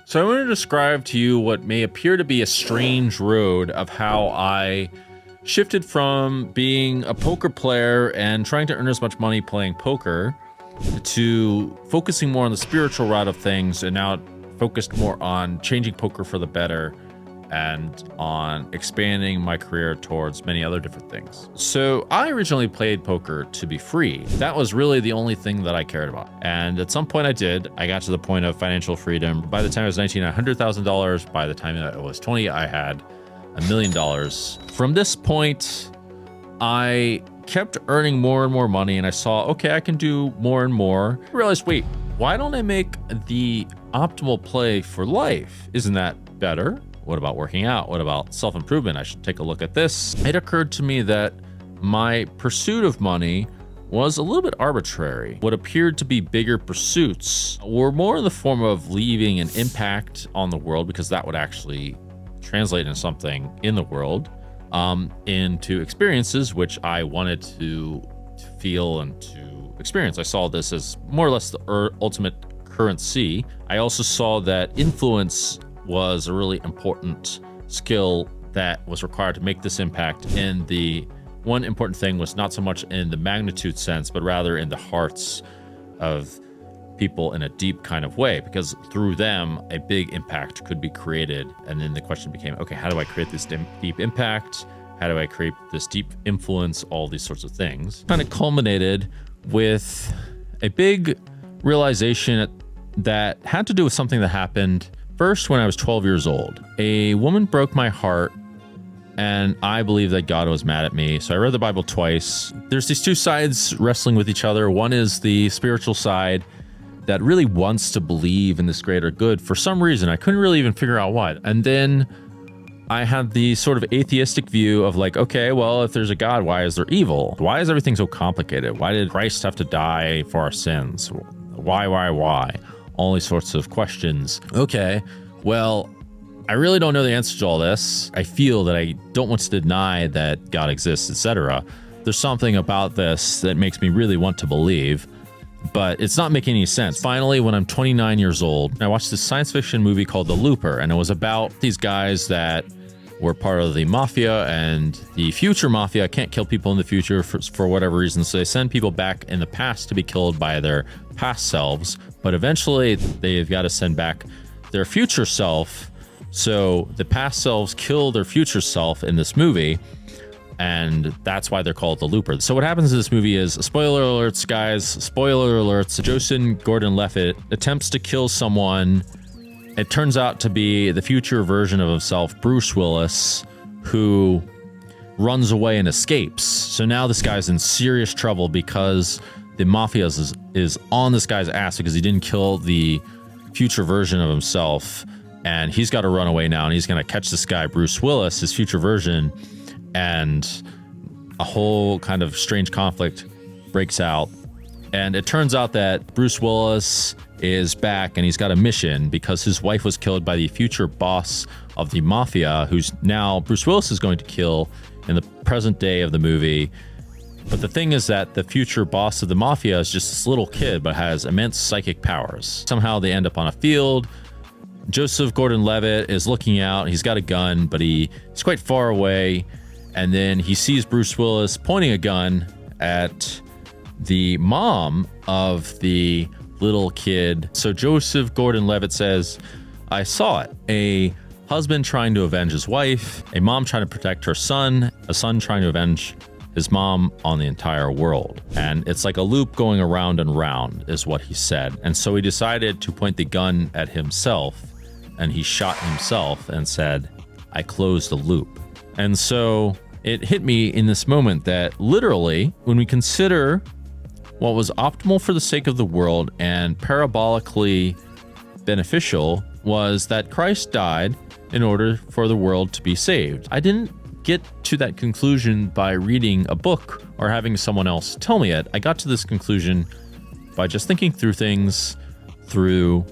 So I'm going to describe to you what may appear to be a strange road of how I shifted from being a poker player and trying to earn as much money playing poker to focusing more on the spiritual route of things, and now focused more on changing poker for the better and on expanding my career towards many other different things. So I originally played poker to be free. That was really the only thing that I cared about. And at some point I did. I got to the point of financial freedom. By the time I was 19, I had $100,000. By the time I was 20, I had $1 million. From this point, I kept earning more and more money, and I saw, okay, I can do more and more. I realized, wait, why don't I make the optimal play for life? Isn't that better? What about working out? What about self-improvement? I should take a look at this. It occurred to me that my pursuit of money was a little bit arbitrary. What appeared to be bigger pursuits were more in the form of leaving an impact on the world, because that would actually translate into something in the world, into experiences which I wanted to feel and to experience. I saw this as more or less the ultimate currency. I also saw that influence was a really important skill that was required to make this impact. And the one important thing was not so much in the magnitude sense, but rather in the hearts of people in a deep kind of way, because through them, a big impact could be created. And then the question became, okay, how do I create this deep impact? How do I create this deep influence? All these sorts of things kind of culminated with a big realization that had to do with something that happened first when I was 12 years old. A woman broke my heart, and I believe that God was mad at me. So I read the Bible twice. There's these two sides wrestling with each other. One is the spiritual side that really wants to believe in this greater good for some reason. I couldn't really even figure out why. And then I had the sort of atheistic view of like, okay, well, if there's a God, why is there evil? Why is everything so complicated? Why did Christ have to die for our sins? Why? All these sorts of questions. Okay, well, I really don't know the answer to all this. I feel that I don't want to deny that God exists, etc. There's something about this that makes me really want to believe, but it's not making any sense. Finally, when I'm 29 years old, I watched this science fiction movie called The Looper, and it was about these guys that were part of the mafia, and the future mafia can't kill people in the future for whatever reason, so they send people back in the past to be killed by their past selves, but eventually they've got to send back their future self. So the past selves kill their future self in this movie, and that's why they're called The Looper. So what happens in this movie is, spoiler alerts, guys, spoiler alerts, Joseph Gordon-Levitt attempts to kill someone. It turns out to be the future version of himself, Bruce Willis, who runs away and escapes. So now this guy's in serious trouble because the mafia is on this guy's ass because he didn't kill the future version of himself, and he's got to run away now, and he's going to catch this guy, Bruce Willis, his future version, and a whole kind of strange conflict breaks out. And it turns out that Bruce Willis is back, and he's got a mission because his wife was killed by the future boss of the mafia, who's now Bruce Willis is going to kill in the present day of the movie. But the thing is that the future boss of the mafia is just this little kid, but has immense psychic powers. Somehow they end up on a field. Joseph Gordon-Levitt is looking out. He's got a gun, but he's quite far away. And then he sees Bruce Willis pointing a gun at the mom of the little kid. So Joseph Gordon-Levitt says, I saw it. A husband trying to avenge his wife, a mom trying to protect her son, a son trying to avenge his mom on the entire world. And it's like a loop going around and round is what he said. And so he decided to point the gun at himself, and he shot himself and said, I closed the loop. And so it hit me in this moment that literally, when we consider what was optimal for the sake of the world and parabolically beneficial, was that Christ died in order for the world to be saved. I didn't get to that conclusion by reading a book or having someone else tell me it. I got to this conclusion by just thinking through things through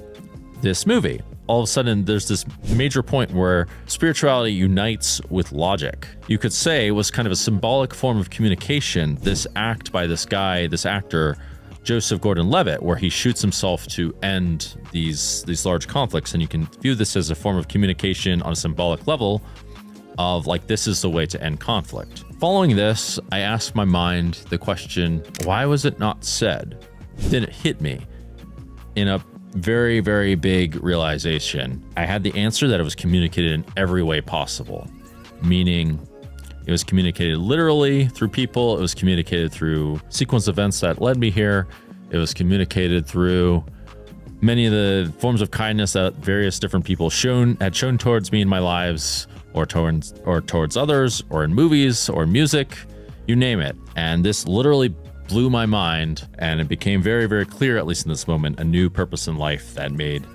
this movie. All of a sudden, there's this major point where spirituality unites with logic. You could say it was kind of a symbolic form of communication. This act by this guy, this actor, Joseph Gordon-Levitt, where he shoots himself to end these large conflicts. And you can view this as a form of communication on a symbolic level of like, this is the way to end conflict. Following this, I asked my mind the question, why was it not said? Then it hit me in a very, very big realization. I had the answer that it was communicated in every way possible, meaning it was communicated literally through people. It was communicated through sequence events that led me here. It was communicated through many of the forms of kindness that various different people had shown towards me in my lives, or towards others, or in movies, or music, you name it. And this literally blew my mind, and it became very, very clear, at least in this moment, a new purpose in life that made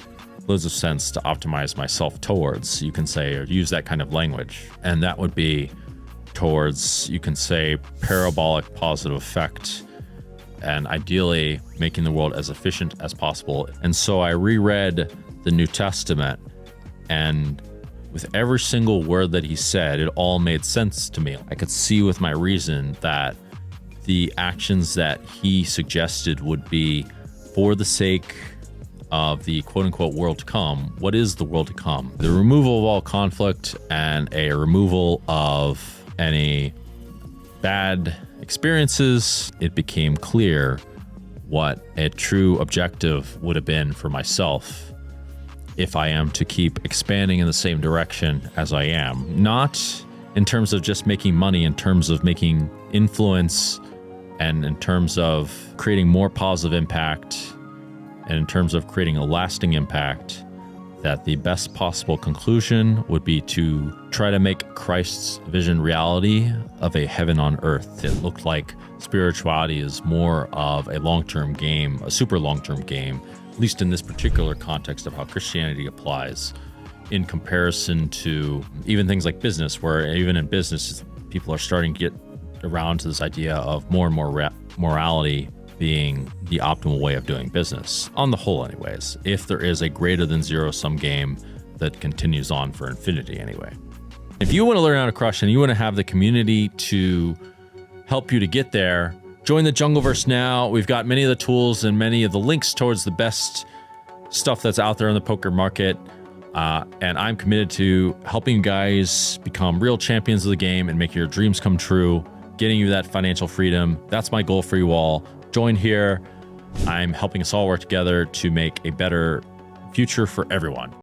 loads of sense to optimize myself towards, you can say, or use that kind of language. And that would be towards, you can say, parabolic positive effect, and ideally making the world as efficient as possible. And so I reread the New Testament, and with every single word that he said, it all made sense to me. I could see with my reason that the actions that he suggested would be for the sake of the quote-unquote world to come. What is the world to come? The removal of all conflict and a removal of any bad experiences. It became clear what a true objective would have been for myself if I am to keep expanding in the same direction as I am. Not in terms of just making money, in terms of making influence, and in terms of creating more positive impact, and in terms of creating a lasting impact, that the best possible conclusion would be to try to make Christ's vision reality of a heaven on earth. It looked like spirituality is more of a long-term game, a super long-term game, at least in this particular context of how Christianity applies, in comparison to even things like business, where even in business, people are starting to get around to this idea of more and more morality being the optimal way of doing business, on the whole anyways, if there is a greater than zero-sum game that continues on for infinity anyway. If you want to learn how to crush and you want to have the community to help you to get there, join the Jungleverse now. We've got many of the tools and many of the links towards the best stuff that's out there in the poker market. And I'm committed to helping you guys become real champions of the game and make your dreams come true, getting you that financial freedom. That's my goal for you all. Join here. I'm helping us all work together to make a better future for everyone.